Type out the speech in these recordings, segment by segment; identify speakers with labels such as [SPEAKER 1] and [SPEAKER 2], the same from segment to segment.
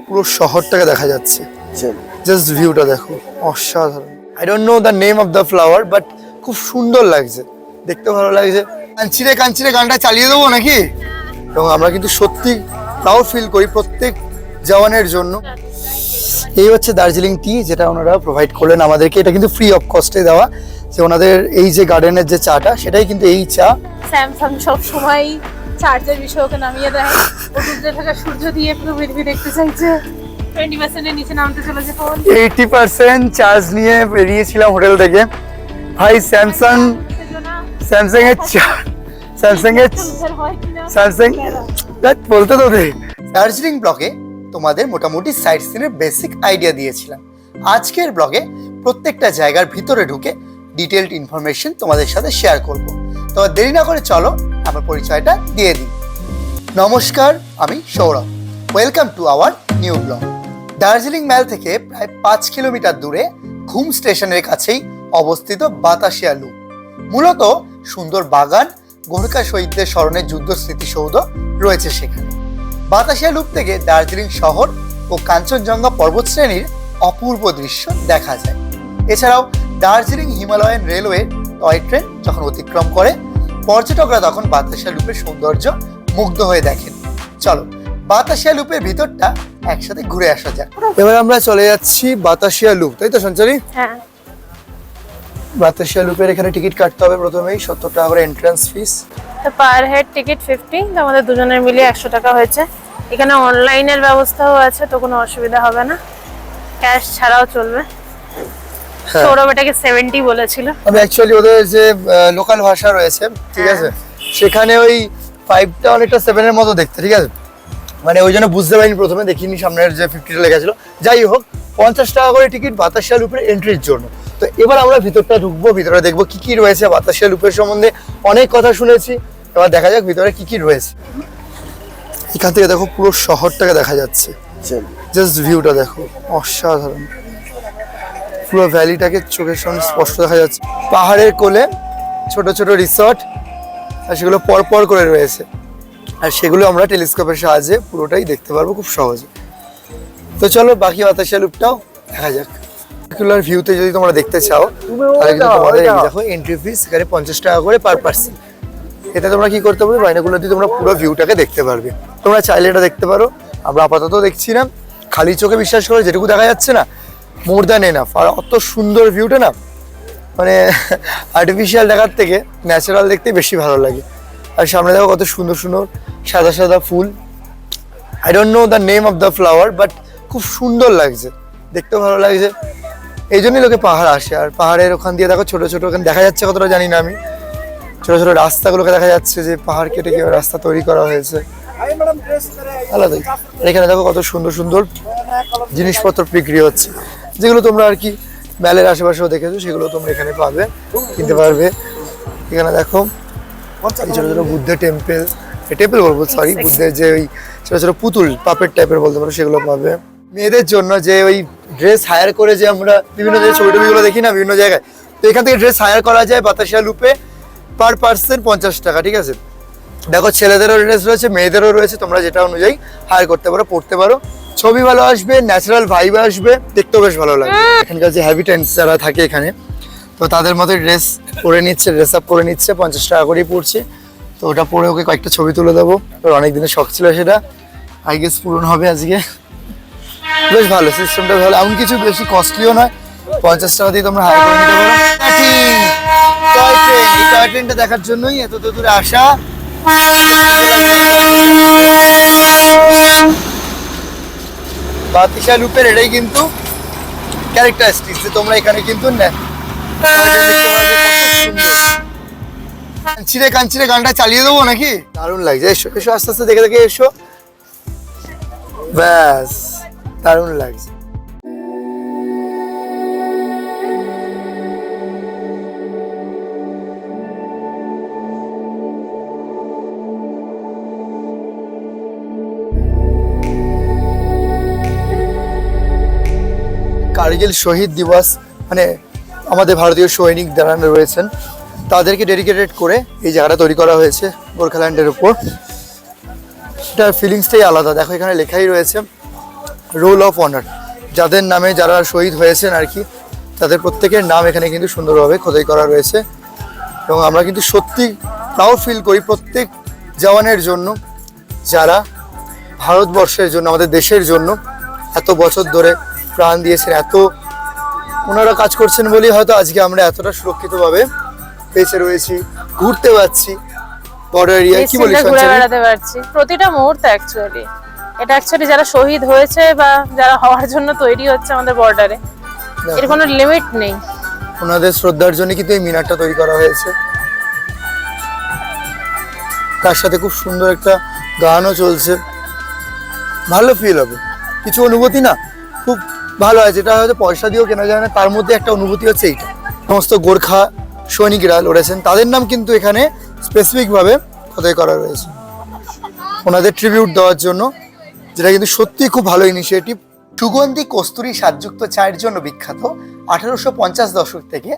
[SPEAKER 1] পুরো শহরটাকে দেখা যাচ্ছে। জাস্ট ভিউটা দেখো, অসাধারণ। I don't know the name of the flower, but খুব সুন্দর লাগছে, দেখতে ভালো লাগছে। কাঞ্চিরে কাঞ্চিরে গানটা চালিয়ে দেবো নাকি? এবং আমরা কিন্তু সত্যি প্রাউড ফিল করি প্রত্যেক জওয়ানের জন্য। এই হচ্ছে দার্জিলিং টি, যেটা ওনারা প্রোভাইড করলেন আমাদেরকে। এটা কিন্তু ফ্রি অফ কস্টে দেওয়া, যে ওনাদের এই যে গার্ডেনের যে চাটা, সেটাই কিন্তু এই চা।
[SPEAKER 2] স্যামসাং সব সময় চার্জের বিষয়কে নামিয়ে দেয়, ও ডুবতে থাকা সূর্য দিয়ে পুরো পৃথিবী দেখতে চাইছে। 20% এর নিচে নামতে চলেছে ফোন।
[SPEAKER 1] 80% চার্জ নিয়ে বেরিয়েছিলাম হোটেল থেকে। ভাই স্যামসাং এর স্যামসাং বলতে তো দে। দার্জিলিং ব্লগে তোমাদের মোটামুটি সাইট সিনের বেসিক আইডিয়া দিয়েছিলাম। আজকের ব্লগে প্রত্যেকটা জায়গার ভিতরে ঢুকে ডিটেইলড ইনফরমেশন তোমাদের সাথে শেয়ার করব। তবে দেরি না করে চলো আমার পরিচয়টা দিয়ে দিই। নমস্কার, আমি Sourav. Welcome to our new blog. Darjeeling mall থেকে প্রায় 5 কিলোমিটার দূরে ঘুম স্টেশনের কাছেই অবস্থিত বাতাসিয়া লুপ। মূলত সুন্দর বাগান, গোর্খা শহীদদের স্মরণে যুদ্ধ স্মৃতিসৌধ রয়েছে সেখানে। বাতাসিয়া লুপ থেকে দার্জিলিং শহর ও কাঞ্চনজঙ্ঘা পর্বতশ্রেণীর অপূর্ব দৃশ্য দেখা যায়। এছাড়াও Darjeeling Himalayan railway toy train যখন অতিক্রম করে, পর্যটকরা তখন বাতাসিয়া লুপের সৌন্দর্য মুগ্ধ হয়ে দেখেন। চলো বাতাসিয়া লুপের ভিতরটা একসাথে ঘুরে আসা যাক। এবার আমরা চলে যাচ্ছি বাতাসিয়া লুপ, তাই তো সঞ্চারী?
[SPEAKER 2] হ্যাঁ,
[SPEAKER 1] বাতাসিয়া লুপের এখানে টিকিট কাটতে হবে প্রথমেই 70 টাকা করে এন্ট্রান্স ফিস।
[SPEAKER 2] তো পার হেড টিকিট 50, তো আমাদের দুজনের মিলিয়ে 100 টাকা হয়েছে। এখানে অনলাইনের ব্যবস্থাও আছে, তো কোনো অসুবিধা হবে না, ক্যাশ ছাড়াও চলবে। সৌরভ এটাকে 70 বলেছিল।
[SPEAKER 1] আমি অ্যাকচুয়ালি ওদের যে লোকাল ভাষা রয়েছে, ঠিক আছে, সেখানে ওই 5টা অনেকটা 7 এর মতো দেখতে, ঠিক আছে, মানে ওই জন্য বুঝতে পারিনি প্রথমে, দেখিনি সামনের যে 50টা লেখা ছিল। যাই হোক, 50 টাকা করে টিকিট বাতাসিয়া লুপের এন্ট্রির জন্য। তো এবার আমরা ভিতরটা ঢুকবো, ভিতরে দেখবো কি কি রয়েছে। বাতাসিয়া লুপের সম্বন্ধে অনেক কথা শুনেছি, এবার দেখা যাক ভিতরে কি কি রয়েছে। এখান থেকে দেখো পুরো শহরটাকে দেখা যাচ্ছে, জাস্ট ভিউটা দেখো, অসাধারণ। পুরো ভ্যালিটাকে চোখের সামনে স্পষ্ট দেখা যাচ্ছে। পাহাড়ের কোলে ছোট ছোট রিসর্ট, আর সেগুলো পরপর করে রয়েছে, আর সেগুলো আমরা টেলিস্কোপের সাহায্যে পুরোটাই দেখতে পারবো খুব সহজে। তো চলো বাকি বাতাসিয়া লুপটাও দেখা যাক। পার্টিকুলার ভিউতে যদি তোমরা দেখতে চাও, তাহলে কিন্তু তোমাদের এই দেখো এন্ট্রি ফিস এখানে 50 টাকা করে পার পার্সন। এতে তোমরা কি করতে পারবে, বাইনাকুলার দিয়ে তোমরা পুরো ভিউটাকে দেখতে পারবে। তোমরা চাইলে এটা দেখতে পারো, আমরা আপাতত দেখছি না, খালি চোখে বিশ্বাস করে যেটুকু দেখা যাচ্ছে না, মোর দ্যান এনাফ। আর অত সুন্দর ভিউটা না, মানে আর্টিফিশিয়াল দেখার থেকে ন্যাচারাল দেখতে বেশি ভালো লাগে। আর সামনে দেখো কত সুন্দর সুন্দর সাদা সাদা ফুল। I don't know the name of the flower, but খুব সুন্দর লাগছে, দেখতে ভালো লাগছে। এই জন্যই লোকে পাহাড় আসে। আর পাহাড়ের ওখান দিয়ে দেখো ছোট ছোট, ওখানে দেখা যাচ্ছে কতটা জানি না আমি, ছোট ছোট রাস্তাগুলোকে দেখা যাচ্ছে, যে পাহাড় কেটে কেউ রাস্তা তৈরি করা হয়েছে আলাদা। আর এখানে দেখো কত সুন্দর সুন্দর জিনিসপত্র বিক্রি হচ্ছে, যেগুলো তোমরা আর কি ম্যালের আশেপাশেও দেখেছো, সেগুলো তোমরা এখানে পাবে, কিনতে পারবে। এখানে দেখো ছোট ছোট বুদ্ধের টেম্পল বলবো, সরি, বুদ্ধের যে ওই ছোট ছোট পুতুল পাপের টাইপের বলতে পারো, সেগুলো পাবে। মেয়েদের জন্য যে ওই ড্রেস হায়ার করে, যে আমরা বিভিন্ন জায়গায় ছবি টবিগুলো দেখি না বিভিন্ন জায়গায়, তো এখান থেকে ড্রেস হায়ার করা যায় বাতাসিয়া লুপে পার পার্সন 50 টাকা, ঠিক আছে। দেখো ছেলেদেরও ড্রেস রয়েছে, মেয়েদেরও রয়েছে, তোমরা যেটা অনুযায়ী হায়ার করতে পারো, পড়তে পারো। ছবি ভালো আসবে, ন্যাচারাল ভাইব আসবে, দেখতেও বেশ ভালো লাগবে। এখানকার যে হ্যাবিটেন্টস যারা থাকে এখানে, তো তাদের মতো ড্রেস পরে নিচ্ছে, ড্রেস আপ করে নিচ্ছে, 50 টাকা করেই পড়ছে। তো ওটা পরে ওকে কয়েকটা ছবি তুলে দেবো, ওর অনেক দিনের শখ ছিল, সেটা আই গেস পূরণ হবে আজকে। বেশ ভালো সিস্টেমটা, ভালো, এমন কিছু বেশি কস্টলিও নয়, 50 টাকা দিয়ে তোমরা হায়ার করে নিতে পারো। টয় ট্রেন, এই টয় ট্রেনটা দেখার জন্যই এত দূরে আসা। বাতাসিয়া লুপের এটাই কিন্তু ক্যারেক্টারিস্টিক্স, যে তোমরা এখানে কিন্তু কাঞ্চিরে কাঞ্চিরে গানটা চালিয়ে দেবো নাকি? দারুণ লাগছে, এসো এসো, আস্তে আস্তে দেখে দেখে এসো, ব্যাস দারুণ লাগছে। কার্গিল শহীদ দিবস, মানে আমাদের ভারতীয় সৈনিক যারা রয়েছেন তাদেরকে ডেডিকেটেড করে এই জায়গাটা তৈরি করা হয়েছে গোর্খাল্যান্ডের উপর। এটার ফিলিংসটাই আলাদা। দেখো এখানে লেখাই রয়েছে রোল অফ অনার, যাদের নামে যারা শহীদ হয়েছেন আর কি, তাদের প্রত্যেকের নাম এখানে কিন্তু সুন্দরভাবে খোদাই করা রয়েছে। এবং আমরা কিন্তু সত্যি প্রাউড ফিল করি প্রত্যেক জওয়ানের জন্য, যারা ভারতবর্ষের জন্য, আমাদের দেশের জন্য এত বছর ধরে প্রাণ দিয়েছেন। ওনারা কাজ করছেন বলেই হয়তো আজকে আমরা এতটা সুরক্ষিতভাবে বেঁচে রয়েছি, ঘুরতে পারছি বর্ডার এরিয়া। কি বলিস
[SPEAKER 2] ঘুরে
[SPEAKER 1] সঞ্চারী?
[SPEAKER 2] বেড়াতে পারছি প্রতিটা মুহূর্তে অ্যাকচুয়ালি। এটা অ্যাকচুয়ালি যারা শহীদ হয়েছে বা যারা হওয়ার জন্য তৈরি হচ্ছে আমাদের বর্ডারে, এর কোনো লিমিট নেই।
[SPEAKER 1] ওনাদের শ্রদ্ধার জন্য কিন্তু এই মিনারটা তৈরি করা হয়েছে। তার সাথে খুব সুন্দর একটা গানও চলছে, ভালো ফিল হবে। কিছু অনুভূতি না খুব ভালো হয়, যেটা হয়তো পয়সা দিয়েও কেনা যায় না। তার মধ্যে একটা অনুভূতি হচ্ছে এইটা, সমস্ত গোর্খা সৈনিকরা লড়েছেন, তাদের নাম কিন্তু এখানে স্পেসিফিকভাবে খোদাই করা রয়েছে ওনাদের ট্রিবিউট দেওয়ার জন্য, যেটা কিন্তু সত্যি খুব ভালো ইনিশিয়েটিভ। সুগন্ধি কস্তুরী স্বাদযুক্ত চায়ের জন্য বিখ্যাত 1850 দশক থেকে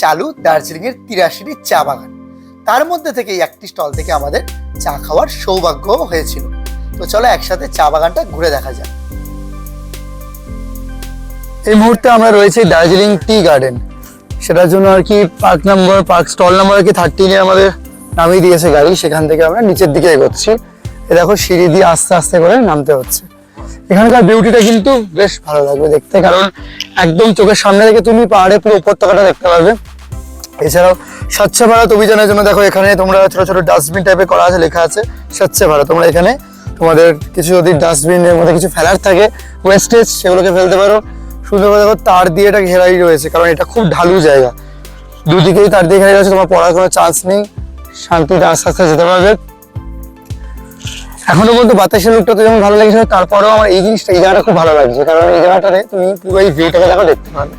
[SPEAKER 1] চালু দার্জিলিংয়ের 83টি চা বাগান। তার মধ্যে থেকে একটি স্টল থেকে আমাদের চা খাওয়ার সৌভাগ্য হয়েছিল। তো চলো একসাথে চা বাগানটা ঘুরে দেখা যাক। এই মুহূর্তে আমরা রয়েছে দার্জিলিং টি গার্ডেন, সেটার জন্য আর কি পার্ক স্টল নাম্বার আর কি 13-এ আমাদের নামিয়ে দিয়েছে গাড়ি। সেখান থেকে আমরা নিচের দিকে এগোচ্ছি। এ দেখো সিঁড়ি দিয়ে আস্তে আস্তে করে নামতে হচ্ছে। এখানকার বিউটিটা কিন্তু বেশ ভালো লাগবে দেখতে, কারণ একদম চোখের সামনে থেকে তুমি পাহাড়ে পুরো উপত্যকাটা দেখতে পারবে। এছাড়াও স্বচ্ছ ভারত অভিযানের জন্য দেখো এখানে তোমরা ছোট ছোট ডাস্টবিন টাইপের করা আছে, লেখা আছে স্বচ্ছ ভারত। তোমরা এখানে তোমাদের কিছু যদি ডাস্টবিনের মধ্যে কিছু ফেলার থাকে, ওয়েস্টেজ, সেগুলোকে ফেলতে পারো। সুন্দর করে দেখো তার দিয়ে এটা ঘেরাই রয়েছে, কারণ এটা খুব ঢালু জায়গা, দুদিকেই তার দিয়ে ঘেরা রয়েছে। তোমার পড়ার কোনো চান্স নেই, শান্তিতে আস্তে আস্তে যেতে পারবে। এখনো পর্যন্ত বাতাসের লুকটা তো যেমন ভালো লেগেছিল, তারপরেও আমার এই জিনিসটা, এই জায়গাটা খুব ভালো লাগছে, কারণ এই জায়গাটাতে তুমি পুরো এই ভিউটাকে দেখো, দেখতে পারবে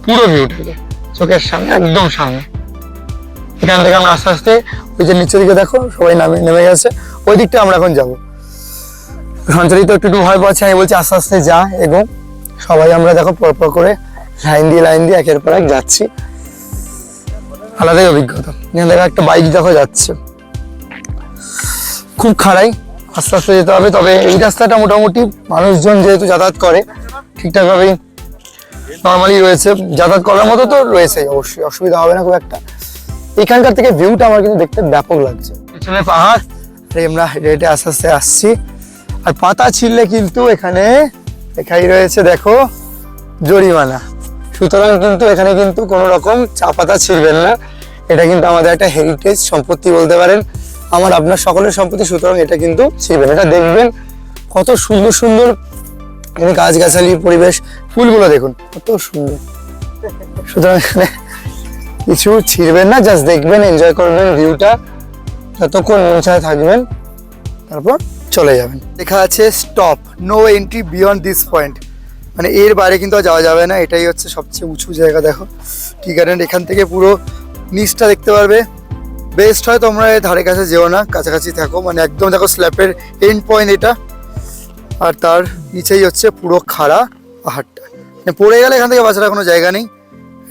[SPEAKER 1] পুরো ভিউটাকে চোখের সামনে, একদম সামনে। এখান থেকে আমরা আস্তে আস্তে ওই যে নিচের দিকে দেখো সবাই নেমে গেছে, ওই দিকটা আমরা এখন যাবো। সঞ্চারিত একটু ভয় পাচ্ছে, আমি বলছি আস্তে আস্তে যা, এবং সবাই আমরা দেখো পরপর করে লাইন দিয়ে একের পর এক যাচ্ছি। আলাদাই অভিজ্ঞতা। এখানে দেখো একটা বাইক দেখো যাচ্ছে, খুব খাড়াই, আস্তে আস্তে যেতে হবে। তবে এই রাস্তাটা মোটামুটি মানুষজন যেহেতু যাতায়াত করে ঠিকঠাকভাবেই নর্মালি রয়েছে, যাতায়াত করার মতো তো রয়েছে, অবশ্যই অসুবিধা হবে না খুব একটা। এখানকার থেকে ভিউটা আমার কিন্তু দেখতে ব্যাপক লাগছে। পেছনে পাহাড়, আমরা হেঁটে আস্তে আস্তে আসছি। আর পাতা ছিঁড়লে কিন্তু এখানে লেখাই রয়েছে দেখো জরিমানা। সুতরাং কিন্তু এখানে কিন্তু কোনো রকম চা পাতা ছিঁড়বেন না। এটা কিন্তু আমাদের একটা হেরিটেজ সম্পত্তি বলতে পারেন, আমার আপনার সকলের সম্পত্তি। সুতরাং এটা কিন্তু ছিঁড়বেন। এটা দেখবেন কত সুন্দর সুন্দর এখানে গাছগাছালি, পরিবেশ, ফুলগুলো দেখুন কত সুন্দর। সুতরাং এখানে কিছু ছিঁড়বেন না, জাস্ট দেখবেন, এনজয় করবেন ভিউটা, যতক্ষণ মৌচায় থাকবেন, তারপর চলে যাবেন। লেখা আছে stop, no entry beyond this point, মানে এর বাইরে কিন্তু আর যাওয়া যাবে না। এটাই হচ্ছে সবচেয়ে উঁচু জায়গা। দেখো টি গার্ডেন, এখান থেকে পুরো নিচটা দেখতে পারবে। বেস্ট হয় তোমরা এর ধারে কাছে যেও না, কাছাকাছি থাকো, মানে একদম দেখো স্ল্যাপের এন্ড পয়েন্ট এটা, আর তার নিচেই হচ্ছে পুরো খাড়া পাহাড়টা। মানে পড়ে গেলে এখান থেকে বাঁচার কোনো জায়গা নেই,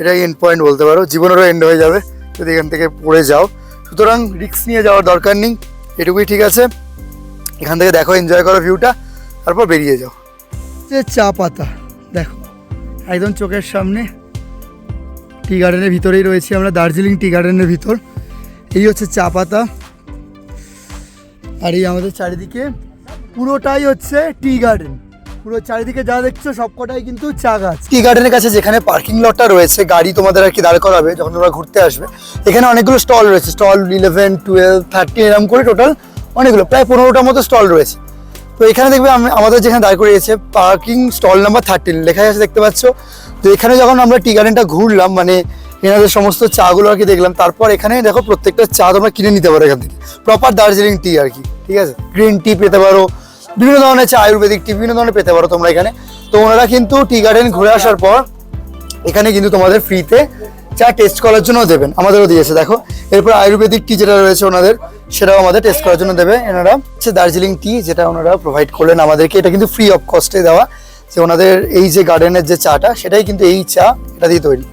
[SPEAKER 1] এটাই এন্ড পয়েন্ট বলতে পারো, জীবনেরও এন্ড হয়ে যাবে যদি এখান থেকে পড়ে যাও। সুতরাং রিস্ক নিয়ে যাওয়ার দরকার নেই, এটুকুই ঠিক আছে। এখান থেকে দেখো, এনজয় করো ভিউটা, তারপর বেরিয়ে যাও। যে চা পাতা দেখো একদম চোখের সামনে, টি গার্ডেনের ভিতরেই রয়েছি আমরা, দার্জিলিং টি গার্ডেনের ভিতর। এই হচ্ছে চা পাতা, আর এই আমাদের চারিদিকে পুরোটাই হচ্ছে টি গার্ডেন। পুরো চারিদিকে যা দেখছো সবকটাই কিন্তু চা গাছ। টি গার্ডেনের কাছে যেখানে পার্কিং লটটা রয়েছে, গাড়ি তোমাদের আর কি দাঁড় করাবে যখন তোমরা ঘুরতে আসবে, এখানে অনেকগুলো স্টল রয়েছে। স্টল 11, 12, 13 এরকম করে টোটাল অনেকগুলো, প্রায় 15টার মতো স্টল রয়েছে। তো এখানে দেখবে আমাদের যেখানে দাঁড় করিয়েছে পার্কিং স্টল নাম্বার 13 লেখা আছে, দেখতে পাচ্ছ। তো এখানে যখন আমরা টি গার্ডেনটা ঘুরলাম, মানে এনাদের সমস্ত চাগুলো আর কি দেখলাম, তারপর এখানে দেখো প্রত্যেকটা চা তোমরা কিনে নিতে পারো এখান থেকে, প্রপার দার্জিলিং টি আর কি, ঠিক আছে। গ্রিন টি পেতে পারো, বিভিন্ন ধরনের চা, আয়ুর্বেদিক টি বিভিন্ন ধরনের পেতে পারো তোমরা এখানে। তো ওনারা কিন্তু টি গার্ডেন ঘুরে আসার পর এখানে কিন্তু তোমাদের ফ্রিতে চা টেস্ট করার জন্য দেবেন, আমাদেরও দিয়েছে দেখো। এরপর আয়ুর্বেদিক টি যেটা রয়েছে ওনাদের, সেটাও আমাদের টেস্ট করার জন্য দেবে এনারা। হচ্ছে দার্জিলিং টি যেটা ওনারা প্রোভাইড করলেন আমাদেরকে, এটা কিন্তু ফ্রি অফ কস্টে দেওয়া। যে ওনাদের এই যে গার্ডেনের যে চাটা, সেটাই কিন্তু এই চা এটা দিয়ে তৈরি।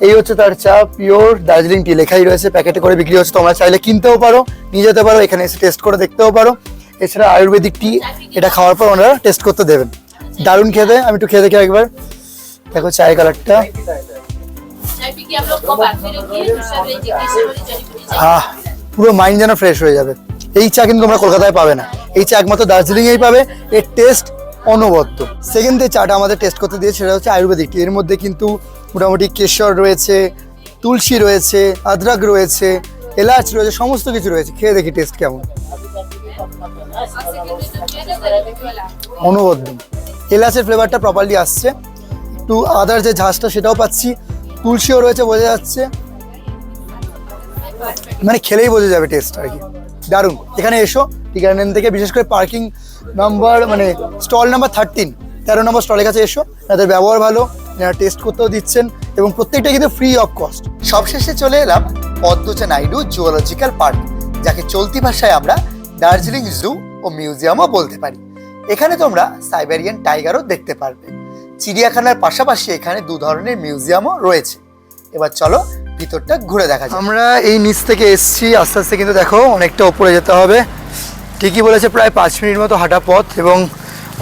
[SPEAKER 1] এই হচ্ছে তার চা, পিওর দার্জিলিং টি লেখাই রয়েছে, প্যাকেটে করে বিক্রি হচ্ছে। তোমরা চাইলে কিনতেও পারো, নিয়ে যেতে পারো, এখানে এসে টেস্ট করে দেখতেও পারো। এছাড়া আয়ুর্বেদিক টি এটা খাওয়ার পর ওনারা টেস্ট করতে দেবেন। দারুণ খেতে। আমি একটু খেয়ে দেখি একবার। দেখো চায়ের কালারটা, পুরো মাইন্ড যেন ফ্রেশ হয়ে যাবে। এই চা কিন্তু তোমরা কলকাতায় পাবে না, এই চা একমাত্র দার্জিলিংয়েই পাবে। এর টেস্ট অনবদ্য। সেকেন্ড যে চাটা আমাদের টেস্ট করতে দিয়েছে সেটা হচ্ছে আয়ুর্বেদিক টি। এর মধ্যে কিন্তু মোটামুটি কেশর রয়েছে, তুলসী রয়েছে, আদরক রয়েছে, এলাচ রয়েছে, সমস্ত কিছু রয়েছে। খেয়ে দেখি টেস্ট কেমন। অনবদ্য। এলাচের ফ্লেভারটা প্রপারলি আসছে, একটু আদার যে ঝাঁসটা সেটাও পাচ্ছি, তুলসীও রয়েছে বোঝা যাচ্ছে, মানে খেলেই বোঝা যাবে টেস্ট আর কি। দারুণ। এখানে এসো টি গার্ডেন থেকে, বিশেষ করে পার্কিং নাম্বার মানে স্টল নাম্বার 13 নম্বর স্টলের কাছে এসো। তাদের ব্যবহার ভালো, টেস্ট করতেও দিচ্ছেন এবং প্রত্যেকটা কিন্তু ফ্রি অফ কস্ট। সবশেষে চলে এলাম পদ্মজা নাইডু জুওলজিক্যাল পার্ক, যাকে চলতি ভাষায় আমরা দার্জিলিং জু ও মিউজিয়ামও বলতে পারি। এখানে তোমরা সাইবেরিয়ান টাইগারও দেখতে পারবে। চিড়িয়াখানার পাশাপাশি এখানে 2 ধরনের মিউজিয়ামও রয়েছে। এবার চলো ভিতরটা ঘুরে দেখা যায়। আমরা এই নিচ থেকে এসছি, আস্তে আস্তে কিন্তু দেখো অনেকটা উপরে যেতে হবে। ঠিকই বলেছে, প্রায় 5 মিনিট মতো হাঁটা পথ এবং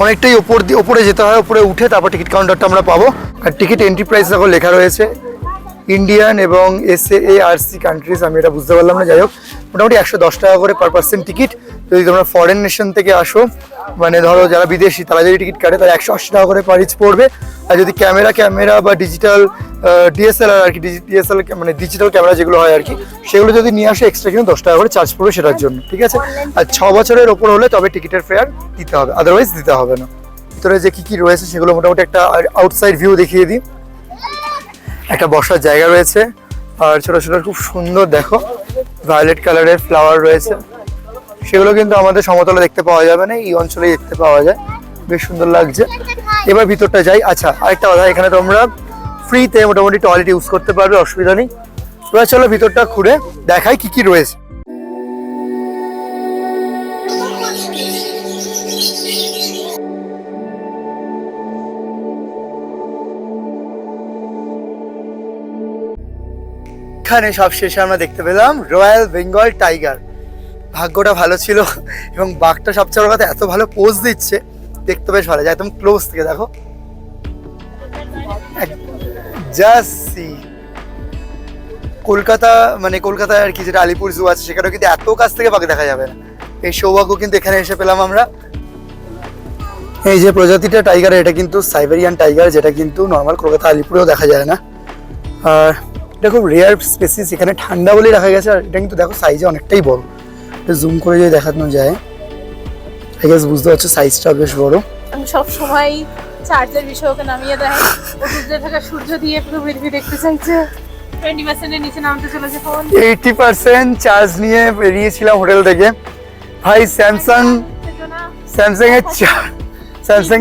[SPEAKER 1] অনেকটাই ওপরে যেতে হয়। উপরে উঠে তারপর টিকিট কাউন্টারটা আমরা পাবো। আর টিকিট এন্ট্রি প্রাইস দেখো লেখা রয়েছে ইন্ডিয়ান এবং SAARC কান্ট্রিজ, আমি এটা বুঝতে পারলাম না। যাই হোক, মোটামুটি 110 টাকা করে পার পার্সন টিকিট। যদি তোমরা ফরেন নেশন থেকে আসো, মানে ধরো যারা বিদেশি, তারা যদি টিকিট কাটে তাহলে 180 টাকা করে পার ইচ পড়বে। আর যদি ক্যামেরা বা ডিজিটাল DSLR আর কি, মানে ডিজিটাল ক্যামেরা যেগুলো হয় আর কি, সেগুলো যদি নিয়ে আসে এক্সট্রা কিন্তু 10 টাকা করে চার্জ পড়বে সেটার জন্য, ঠিক আছে। আর 6 বছরের ওপর হলে তবে টিকিটের ফেয়ার দিতে হবে, আদারওয়াইজ দিতে হবে না। ভিতরে যে কি রয়েছে সেগুলো মোটামুটি একটা আউটসাইড ভিউ দেখিয়ে দিই। একটা বসার জায়গা রয়েছে, আর ছোট ছোট খুব সুন্দর দেখো ভায়োলেট কালারের ফ্লাওয়ার রয়েছে। সেগুলো কিন্তু আমাদের সমতলে দেখতে পাওয়া যাবে না, এই অঞ্চলেই দেখতে পাওয়া যায়। বেশ সুন্দর লাগছে। এবার ভিতরটা যাই। আচ্ছা, আরেকটা কথা, এখানে তোমরা ফ্রিতে মোটামুটি টয়লেট ইউজ করতে পারবে, অসুবিধা নেই। এবার চলো ভিতরটা ঘুরে দেখাই কি রয়েছে। এখানে সবশেষে আমরা দেখতে পেলাম রয়্যাল বেঙ্গল টাইগার। ভাগ্যটা ভালো ছিল এবং বাঘটা সবচেয়ে বড় কথা এত ভালো পোজ দিচ্ছে, দেখতে বেশ ভালো যায়। একদম ক্লোজ থেকে দেখো, জাস্ট সি। কলকাতায় আর কি, যেটা আলিপুর জু আছে, সেখানেও কিন্তু এত কাছ থেকে বাঘ দেখা যাবে না। এই সৌভাগ্য কিন্তু এখানে এসে পেলাম আমরা। এই যে প্রজাতিটা টাইগার, এটা কিন্তু সাইবেরিয়ান টাইগার, যেটা কিন্তু নর্মাল কলকাতা আলিপুরেও দেখা যায় না। আর এটা খুব রেয়ার স্পেসিস, এখানে ঠান্ডা বলেই রাখা গেছে। আর এটা কিন্তু দেখো সাইজে অনেকটাই বড়, এটা জুম করে যদি দেখানো যায়, আই গেস বুঝতে পারছো সাইজটা বেশ বড়।
[SPEAKER 2] আমি সব সময় চার্জের বিষয় ওকে নামিয়ে দেয়, ও ডুবতে থাকা সূর্য দিয়ে পুরো পৃথিবী দেখতে চাইছে। 20% এর নিচে নামতে চলেছে ফোন।
[SPEAKER 1] 80% চার্জ নিয়ে বেরিয়েছিলাম হোটেল থেকে। ভাই স্যামসাং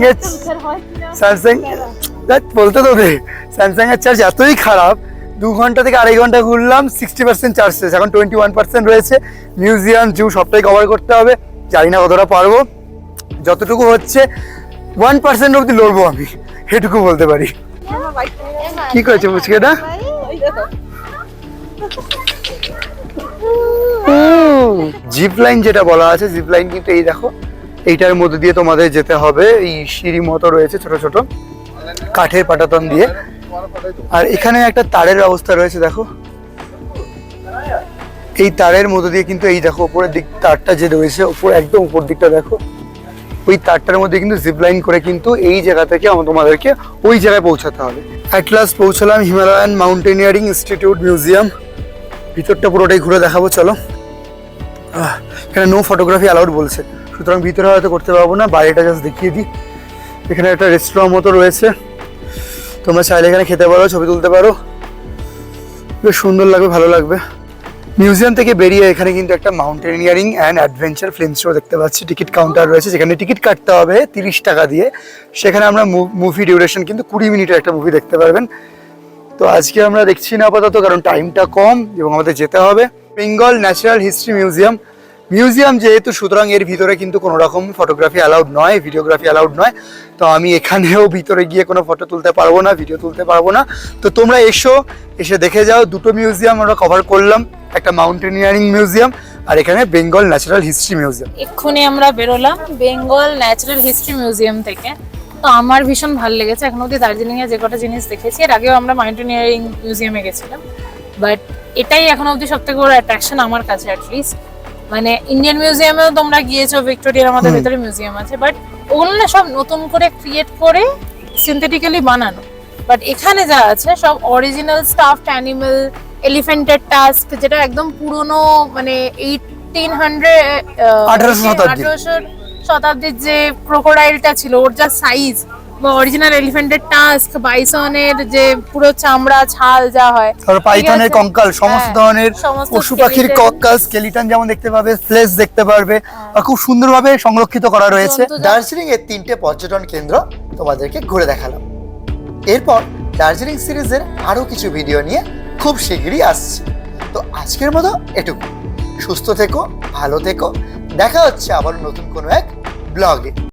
[SPEAKER 1] এর বলতে তো দে, স্যামসাং এর চার্জ এতই খারাপ, 2 ঘন্টা থেকে 2.5 ঘন্টা ঘুরলাম, 60% চার্জ শেষ। এখন 21% রয়েছে। মিউজিয়াম, জু সবটাই কভার করতে হবে। জানি না কতটা পারবো, যতটুকু হচ্ছে 1% অব্দি লড়বো আমি, এটুকু বলতে পারি। কি করেছে পুচকেটা? জিপ লাইন যেটা বলা আছে, জিপ লাইন কিন্তু এই দেখো, এইটার মধ্যে দিয়ে তোমাদের যেতে হবে। এই সিঁড়ি মতো রয়েছে ছোট ছোট কাঠের পাটাতন দিয়ে। আর এখানে একটা তারের ব্যবস্থা রয়েছে দেখো, এই তারের মধ্যে দিয়ে কিন্তু এই দেখো উপরের দিক তারটা যে রয়েছে, উপর একদম উপর দিকটা দেখো, ওই তারটার মধ্যে কিন্তু জিপ লাইন করে কিন্তু এই জায়গা থেকে তোমাদেরকে ওই জায়গায় পৌঁছাতে হবে। অ্যাট লাস্ট পৌঁছলাম হিমালয়ান মাউন্টেনিয়ারিং ইনস্টিটিউট মিউজিয়াম। ভিতরটা পুরোটাই ঘুরে দেখাবো, চলো। এখানে নো ফটোগ্রাফি অ্যালাউড বলছে, সুতরাং ভিতরে হয়তো করতে পারবো না, বাইরেটা জাস্ট দেখিয়ে দিই। এখানে একটা রেস্টুরেন্ট মতো রয়েছে, তোমরা চাইলে এখানে খেতে পারো, ছবি তুলতে পারো, বেশ সুন্দর লাগবে, ভালো লাগবে। মিউজিয়াম থেকে বেরিয়ে এখানে কিন্তু একটা mountaineering and adventure film show দেখতে পাচ্ছি। টিকিট কাউন্টার রয়েছে, যেখানে টিকিট কাটতে হবে 30 টাকা দিয়ে। সেখানে আমরা মুভি ডিউরেশন কিন্তু 20 মিনিটের একটা মুভি দেখতে পারবেন। তো আজকে আমরা দেখছি না আপাতত, কারণ টাইমটা কম এবং আমাদের যেতে হবে। বেঙ্গল ন্যাচারাল হিস্ট্রি মিউজিয়াম যেহেতু, সুতরাং এর ভিতরে কিন্তু কোনো রকম ফটোগ্রাফি অ্যালাউড নয়, ভিডিওগ্রাফি অ্যালাউড নয়। তো আমি এখানেও ভিতরে গিয়ে কোনো ফটো তুলতে পারবো না, ভিডিও তুলতে পারবো না। তো তোমরা এসে দেখে যাও। 2টো মিউজিয়াম আমরা কভার করলাম, একটা মাউন্টেনিয়ারিং মিউজিয়াম আর এখানে বেঙ্গল ন্যাচারাল হিস্ট্রি মিউজিয়াম।
[SPEAKER 2] এক্ষুনি আমরা বেরোলাম বেঙ্গল ন্যাচারাল হিস্ট্রি মিউজিয়াম থেকে। তো আমার ভীষণ ভালো লেগেছে এখন অব্দি দার্জিলিং এ যে কটা জিনিস দেখেছি, এর আগেও আমরা মাউন্টেনিয়ারিং মিউজিয়ামে গেছিলাম, বাট এটাই এখন অব্দি সবথেকে বড় অ্যাট্রাকশন আমার কাছে অ্যাটলিস্ট। মানে ইন্ডিয়ান মিউজিয়ামেও তোমরা গিয়েছো, ভিক্টোরিয়ার আমাদের ভেতরে মিউজিয়াম আছে, বাট ওগুলো না সব নতুন করে ক্রিয়েট করে সিনথেটিক্যালি বানানো, বাট এখানে যা আছে সব অরিজিনাল স্টাফড অ্যানিমাল, এলিফ্যান্টের টাস্ক, যেটা একদম পুরনো, মানে 1800 শতাব্দীর যে ক্রোকোডাইলটা ছিল ওর যা সাইজ, বা অরিজিনাল এলিফ্যান্টের টাস্ক, বাইসনের যে পুরো চামড়া ছাল যা হয়,
[SPEAKER 1] তারপর পাইথনের কঙ্কাল, সমস্ত
[SPEAKER 2] হ্যাঁ,
[SPEAKER 1] ধরনের
[SPEAKER 2] সমস্ত
[SPEAKER 1] পশু পাখির
[SPEAKER 2] skeleton।
[SPEAKER 1] কঙ্কাল, স্কেলিটন যেমন দেখতে পাবে, ফ্লেশ দেখতে পারবে, আর খুব সুন্দরভাবে সংরক্ষিত করা রয়েছে।
[SPEAKER 2] জন্তু
[SPEAKER 1] দার্জিলিং এর 3টে পর্যটন কেন্দ্র তোমাদেরকে ঘুরে দেখালাম। এরপর দার্জিলিং সিরিজের আরো কিছু ভিডিও নিয়ে খুব শিগগিরই আসছে। তো আজকের মতো এটুকু। সুস্থ থেকো, ভালো থেকো, দেখা হচ্ছে আবার নতুন কোনো এক ব্লগে।